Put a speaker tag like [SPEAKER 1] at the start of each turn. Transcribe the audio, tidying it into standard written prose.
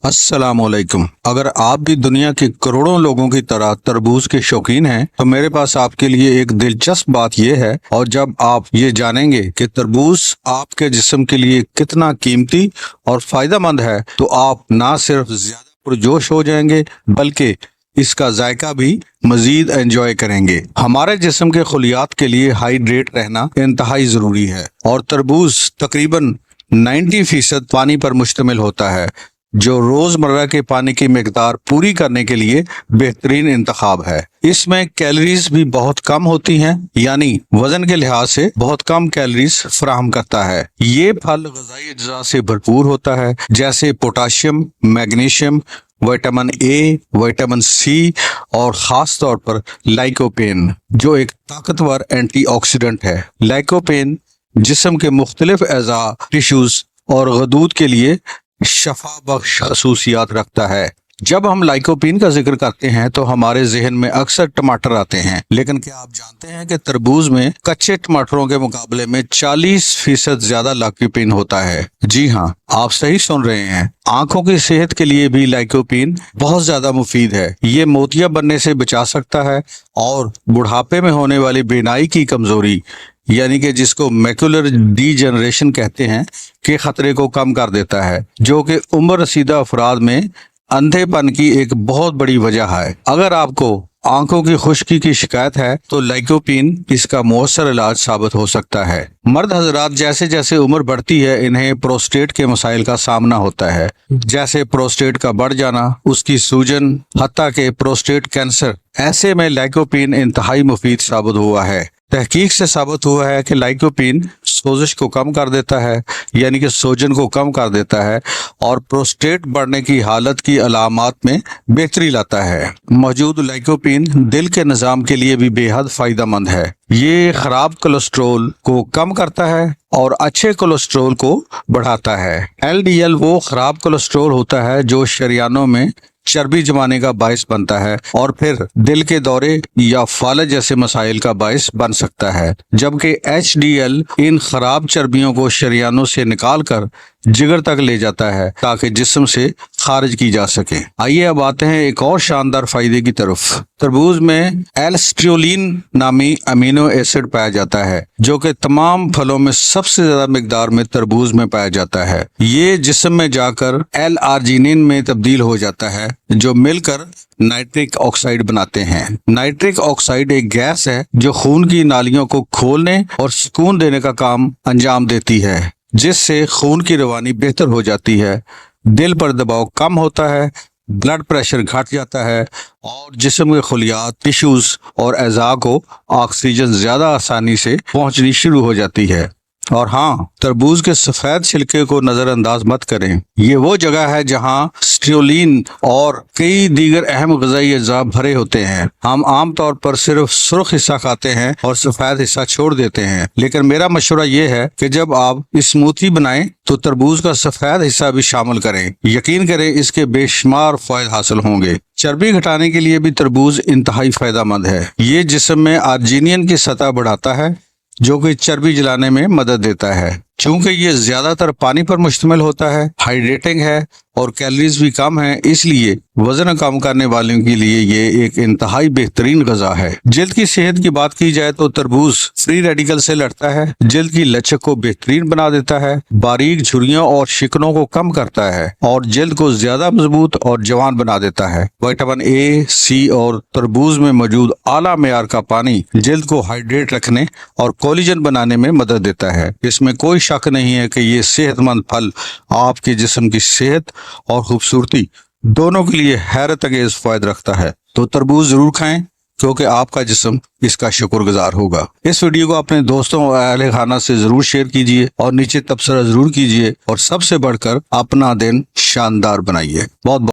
[SPEAKER 1] अस्सलाम वालेकुम। अगर आप भी दुनिया के करोड़ों लोगों की तरह तरबूज के शौकीन हैं तो मेरे पास आपके लिए एक दिलचस्प बात यह है, और जब आप ये जानेंगे कि तरबूज आपके जिस्म के लिए कितना कीमती और फायदेमंद है तो आप ना सिर्फ ज्यादा पुरजोश हो जाएंगे बल्कि इसका जायका भी मजीद एंजॉय करेंगे। हमारे जिस्म के खुलियात के लिए हाइड्रेट रहना इंतहाई जरूरी है और तरबूज तकरीबन 90% पानी पर मुश्तमिल होता है, जो रोजमर्रा के पानी की मिकदार पूरी करने के लिए बेहतरीन इंतखाब है। इसमें कैलोरीज भी बहुत कम होती हैं, यानी वजन के लिहाज से बहुत कम कैलोरीज फराहम करता है। ये फल ग़िज़ाई अज्जा से भरपूर होता है, जैसे potassium, magnesium, vitamin A, vitamin C और खास तौर पर लाइकोपेन, जो एक ताकतवर एंटीऑक्सीडेंट है। लाइकोपेन जिस्म के मुख्तलिफ अज़ा, टिश्यूज और गदूद के लिए शफा बख्श खसूसियात रखता है। जब हम लाइकोपीन का जिक्र करते हैं तो हमारे जहन में अक्सर टमाटर आते हैं, लेकिन क्या आप जानते हैं कि तरबूज में कच्चे टमाटरों के मुकाबले में 40% ज्यादा लाइकोपीन होता है। जी हाँ, आप सही सुन रहे हैं। आंखों की सेहत के लिए भी लाइकोपीन बहुत ज्यादा मुफीद है। ये मोतिया बनने से बचा सकता है और बुढ़ापे में होने वाली बीनाई की कमजोरी, यानी कि जिसको मैकुलर डीजनरेशन कहते हैं, के खतरे को कम कर देता है, जो कि उम्र रसीदा अफराद में अंधेपन की एक बहुत बड़ी वजह है। अगर आपको आंखों की खुश्की की शिकायत है तो लाइकोपीन इसका मौसर इलाज साबित हो सकता है। मर्द हजरात, जैसे जैसे उम्र बढ़ती है इन्हें प्रोस्टेट के मसाइल का सामना होता है, जैसे प्रोस्टेट का बढ़ जाना, उसकी सूजन, हत्ता के प्रोस्टेट कैंसर। ऐसे में लाइकोपीन इंतहाई मुफीद साबित हुआ है। तहकीक से साबित हुआ है कि लाइकोपीन सोजिश को कम कर देता है, यानी कि सूजन को कम कर देता है, और प्रोस्टेट बढ़ने की हालत की अलामात में बेहतरी लाता है। मौजूद लाइकोपीन दिल के निज़ाम के लिए भी बेहद फायदेमंद है। ये खराब कोलेस्ट्रोल को कम करता है और अच्छे कोलेस्ट्रोल को बढ़ाता है। एलडीएल वो खराब कोलेस्ट्रोल होता है जो शरीयानों में चर्बी जमाने का बायस बनता है और फिर दिल के दौरे या फालज जैसे मसाइल का बायस बन सकता है, जबकि एचडीएल इन खराब चर्बियों को शरीयानों से निकाल कर जिगर तक ले जाता है ताकि जिस्म से खारिज की जा सके। आइए अब आते हैं एक और शानदार फायदे की तरफ। तरबूज में एल्स्ट्रियोलिन नामी अमीनो एसिड पाया जाता है, जो कि तमाम फलों में सबसे ज्यादा मिकदार में तरबूज में पाया जाता है। ये जिस्म में जाकर एल आर्जिनिन में तब्दील हो जाता है, जो मिलकर नाइट्रिक ऑक्साइड बनाते हैं। नाइट्रिक ऑक्साइड एक गैस है जो खून की नालियों को खोलने और सुकून देने का काम अंजाम देती है, जिससे खून की रवानी बेहतर हो जाती है, दिल पर दबाव कम होता है, ब्लड प्रेशर घट जाता है और जिस्म के खुलियात, टिश्यूज और अज़ा को ऑक्सीजन ज्यादा आसानी से पहुंचनी शुरू हो जाती है। और हाँ, तरबूज के सफेद छिलके को नजरअंदाज मत करें। ये वो जगह है जहाँ स्ट्रियोलिन और कई दीगर अहम ग़िज़ाई अज्जा भरे होते हैं। हम आम तौर पर सिर्फ सुर्ख हिस्सा खाते हैं और सफेद हिस्सा छोड़ देते हैं, लेकिन मेरा मशवरा ये है कि जब आप स्मूथी बनाएं तो तरबूज का सफेद हिस्सा भी शामिल करें। यकीन करें, इसके बेशुमार फायदे हासिल होंगे। चर्बी घटाने के लिए भी तरबूज इंतहाई फायदेमंद है। ये जिस्म में आर्जिनिन की सतह बढ़ाता है, जो कि चर्बी जलाने में मदद देता है। चूंकि ये ज्यादातर पानी पर मुश्तमिल होता है, हाइड्रेटिंग है और कैलोरीज भी कम है, इसलिए वजन कम करने वालों के लिए ये एक इंतहाई बेहतरीन ग़िज़ा है। जिल्द की सेहत की बात की जाए तो तरबूज फ्री रेडिकल से लड़ता है, जिल्द की लचक को बेहतरीन बना देता है, बारीक झुर्रियों और शिकनों को कम करता है और जिल्द को ज्यादा मजबूत और जवान बना देता है। विटामिन ए, सी और तरबूज में मौजूद आला मेयार का पानी जिल्द को हाइड्रेट रखने और कोलेजन बनाने में मदद देता है। इसमें कोई शक नहीं है कि ये सेहतमंद फल आपके जिस्म की सेहत और खूबसूरती दोनों के लिए हैरत अंगेज फायदा रखता है। तो तरबूज जरूर खाएं, क्योंकि आपका जिस्म इसका शुक्रगुजार होगा। इस वीडियो को अपने दोस्तों और अहले खाना से जरूर शेयर कीजिए और नीचे तबसरा जरूर कीजिए और सबसे बढ़कर अपना दिन शानदार बनाइए। बहुत